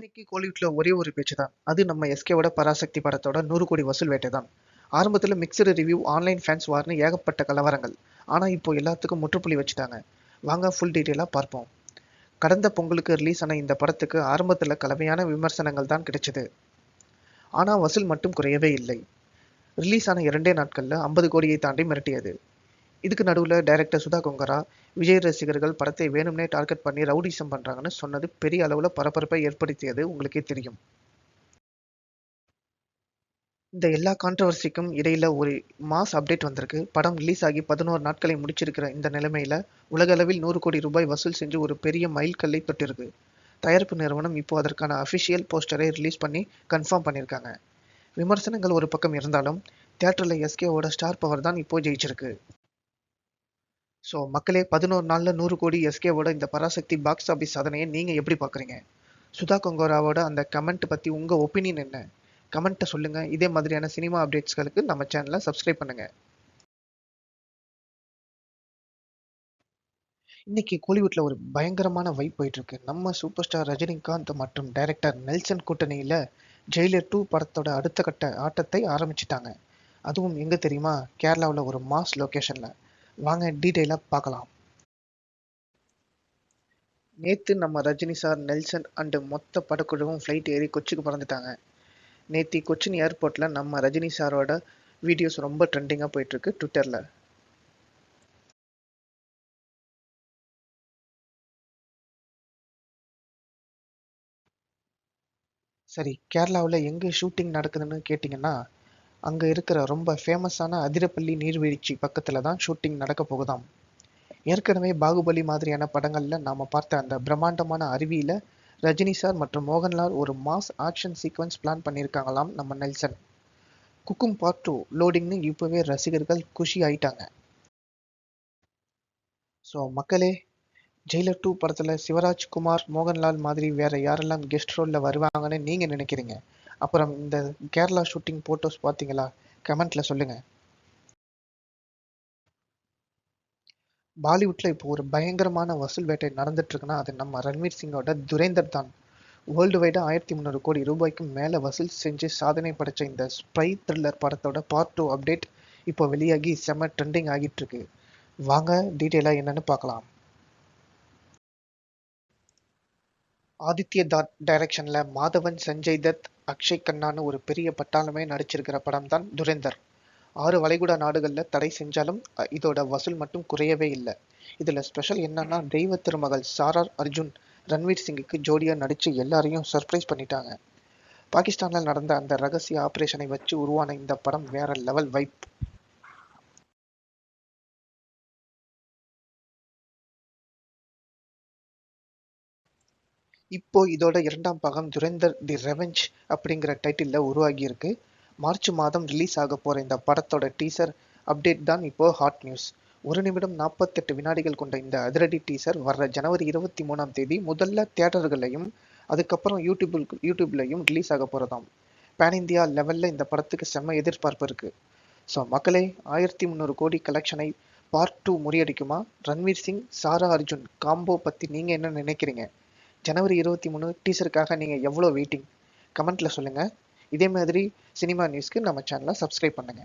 இன்னைக்கு கோலிவுட்ல ஒரே ஒரு பேச்சு தான். அது நம்ம எஸ்கேவோட பராசக்தி படத்தோட 100 கோடி வசூல் வேட்டை தான். ஆரம்பத்துல மிக்ஸ்டு ரிவ்யூ, ஆன்லைன் ஃபேன்ஸ் வார்னு ஏகப்பட்ட கலவரங்கள். ஆனா இப்போ எல்லாத்துக்கும் முற்றுப்புள்ளி வச்சுட்டாங்க. வாங்க ஃபுல் டீட்டெயிலா பார்ப்போம். கடந்த பொங்கலுக்கு ரிலீஸ் ஆன இந்த படத்துக்கு ஆரம்பத்துல கலவையான விமர்சனங்கள் தான் கிடைச்சது. ஆனா வசூல் மட்டும் குறையவே இல்லை. ரிலீஸ் ஆன 2 நாட்கள்ல 50 கோடியை தாண்டி மிரட்டியது. இதுக்கு நடுவுல டைரக்டர் சுதா கொங்கரா, விஜய் ரசிகர்கள் படத்தை வேணும்னே டார்கெட் பண்ணி ரவுடிசம் பண்றாங்கன்னு சொன்னது பெரிய அளவுல பரபரப்பை ஏற்படுத்தியது உங்களுக்கே தெரியும். இந்த எல்லா கான்ட்ரோவர்சிக்கும் இடையில ஒரு மாஸ் அப்டேட் வந்திருக்கு. படம் ரிலீஸ் ஆகி 11 நாட்களை முடிச்சிருக்கிற இந்த நிலைமையில உலக அளவில் 100 கோடி ரூபாய் வசூல் செஞ்சு ஒரு பெரிய மைல்கல்லை தொட்டிருக்கு. தயாரிப்பு நிறுவனம் இப்போ அதற்கான அபிஷியல் போஸ்டரை ரிலீஸ் பண்ணி கன்ஃபார்ம் பண்ணியிருக்காங்க. விமர்சனங்கள் ஒரு பக்கம் இருந்தாலும் தியேட்டர்ல எஸ்கேவோட ஸ்டார் பவர் தான் இப்போ ஜெயிச்சிருக்கு. ஸோ மக்களே, 11 நாள்ல 100 கோடி எஸ்கேவோட இந்த பராசக்தி பாக்ஸ் ஆபீஸ் சாதனையை நீங்க எப்படி பார்க்குறீங்க? சுதா கொங்கராவோட அந்த கமெண்ட் பத்தி உங்க ஒப்பீனியன் என்ன? கமெண்ட்டை சொல்லுங்க. இதே மாதிரியான சினிமா அப்டேட்ஸ்களுக்கு நம்ம சேனலை சப்ஸ்கிரைப் பண்ணுங்க. இன்னைக்கு கோலிவுட்ல ஒரு பயங்கரமான வைப் போயிட்டு இருக்கு. நம்ம சூப்பர் ஸ்டார் ரஜினிகாந்த் மற்றும் டைரக்டர் நெல்சன் கூட்டணியில ஜெயிலர் 2 படத்தோட அடுத்த கட்ட ஆட்டத்தை ஆரம்பிச்சிட்டாங்க. அதுவும் எங்க தெரியுமா? கேரளாவுல ஒரு மாஸ் லொகேஷன்ல. வாங்க டீட்டெயிலா பார்க்கலாம். நேத்து நம்ம ரஜினி சார், நெல்சன் அண்ட் மொத்த படக்குழுவும் ஃப்ளைட் ஏறி கொச்சிக்கு பறந்துட்டாங்க. நேத்தி கொச்சின் ஏர்போர்ட்ல நம்ம ரஜினி சாரோட வீடியோஸ் ரொம்ப ட்ரெண்டிங்கா போயிட்டு இருக்கு ட்விட்டர்ல. சரி, கேரளாவுல எங்க ஷூட்டிங் நடக்குதுன்னு கேட்டிங்கன்னா, அங்க இருக்கிற ரொம்ப ஃபேமஸான அதிரப்பள்ளி நீர்வீழ்ச்சி பக்கத்துல தான் ஷூட்டிங் நடக்க போகுதாம். ஏற்கனவே பாகுபலி மாதிரியான படங்கள்ல நாம பார்த்த அந்த பிரம்மாண்டமான அருவியில ரஜினி சார் மற்றும் மோகன்லால் ஒரு மாஸ் ஆக்ஷன் சீக்வன்ஸ் பிளான் பண்ணியிருக்காங்களாம் நம்ம நெல்சன். குக்கும் பார்ட் 2 லோடிங்னு இப்பவே ரசிகர்கள் குஷி ஆயிட்டாங்க. ஸோ மக்களே, ஜெயிலர் 2 படத்துல சிவராஜ் குமார், மோகன்லால் மாதிரி வேற யாரெல்லாம் கெஸ்ட் ரோல்ல வருவாங்கன்னு நீங்க நினைக்கிறீங்க? அப்புறம் இந்த கேரளா ஷூட்டிங் போட்டோஸ் பார்த்தீங்களா? கமெண்ட்ல சொல்லுங்க. பாலிவுட்ல இப்போ ஒரு பயங்கரமான வசூல் வேட்டை நடந்துட்டு இருக்குன்னா அது நம்ம ரன்வீர் சிங்கோட துரேந்தர் தான். வேர்ல்டு வைடா 1300 கோடி ரூபாய்க்கும் மேல வசூல் செஞ்சு சாதனை படைச்ச இந்த ஸ்பை த்ரில்லர் படத்தோட பார்ட் 2 அப்டேட் இப்போ வெளியாகி செம ட்ரெண்டிங் ஆகிட்டு இருக்கு. வாங்க டீட்டெயிலா என்னன்னு பார்க்கலாம். ஆதித்ய தாட் டைரக்ஷன்ல மாதவன், சஞ்சய் தத், அக்ஷய் கண்ணான்னு ஒரு பெரிய பட்டாளமே நடிச்சிருக்கிற படம் தான் துரேந்தர். 6 வளைகுடா நாடுகள்ல தடை செஞ்சாலும் இதோட வசூல் மட்டும் குறையவே இல்லை. இதுல ஸ்பெஷல் என்னன்னா, தெய்வ திருமகள் சாரார் அர்ஜுன் ரன்வீர் சிங்குக்கு ஜோடியா நடிச்சு எல்லாரையும் சர்ப்ரைஸ் பண்ணிட்டாங்க. பாகிஸ்தான்ல நடந்த அந்த ரகசிய ஆபரேஷனை வச்சு உருவான இந்த படம் வேற லெவல் வைப். இப்போ இதோட 2ஆம் பாகம் துரேந்தர் தி ரெவெஞ்ச் அப்படிங்கிற டைட்டில்ல உருவாகி இருக்கு. மார்ச் மாதம் ரிலீஸ் ஆக போற இந்த படத்தோட டீசர் அப்டேட் தான் இப்போ ஹாட் நியூஸ். 1 நிமிடம் 48 வினாடிகள் கொண்ட இந்த அதிரடி டீசர் வர்ற ஜனவரி 23ஆம் தேதி முதல்ல தியேட்டர்களையும் அதுக்கப்புறம் யூடியூப்லயும் ரிலீஸ் ஆக போறதாம். பேன் இந்தியா லெவல்ல இந்த படத்துக்கு செம்ம எதிர்பார்ப்பு இருக்கு. ஸோ மக்களே, 1300 கோடி கலெக்ஷனை பார்ட் 2 முறியடிக்குமா? ரன்வீர் சிங், சாரா அர்ஜுன் காம்போ பத்தி நீங்க என்ன நினைக்கிறீங்க? ஜனவரி 23 டீசருக்காக நீங்க எவ்வளோ வெயிட்டிங்? கமெண்ட்ல சொல்லுங்க. இதே மாதிரி சினிமா நியூஸ்க்கு நம்ம சேனலை சப்ஸ்கிரைப் பண்ணுங்க.